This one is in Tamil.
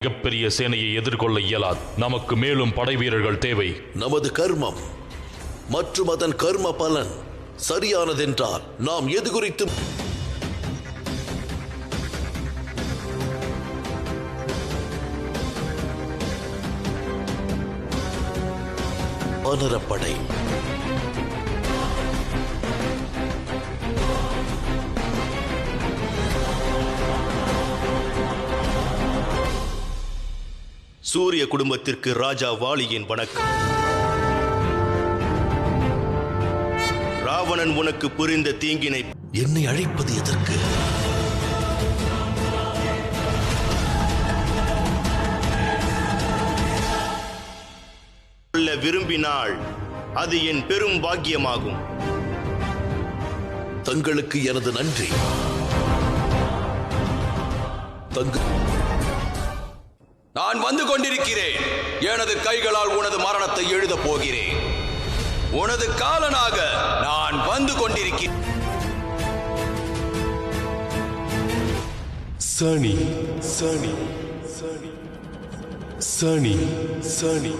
மிகப்பெரிய சேனையை எதிர்கொள்ள இயலாது. நமக்கு மேலும் படை வீரர்கள் தேவை. நமது கர்மம் மற்றும் அதன் கர்ம பலன் சரியானதென்றால் நாம் எது குறித்தும் வானரப்படை சூரிய குடும்பத்திற்கு ராஜா வாலியின் வணக்கம். ராவணன் உனக்கு புரிந்த தீங்கினை என்னை அழைப்பது எதற்கு? சொல்ல விரும்பினால் அது என் பெரும் பாக்கியமாகும். தங்களுக்கு எனது நன்றி. நான் வந்து கொண்டிருக்கிறேன். எனது கைகளால் உனது மரணத்தை எழுதப் போகிறேன். உனது காலனாக நான் வந்து கொண்டிருக்கிறேன். சனி சனி சனி சனி சனி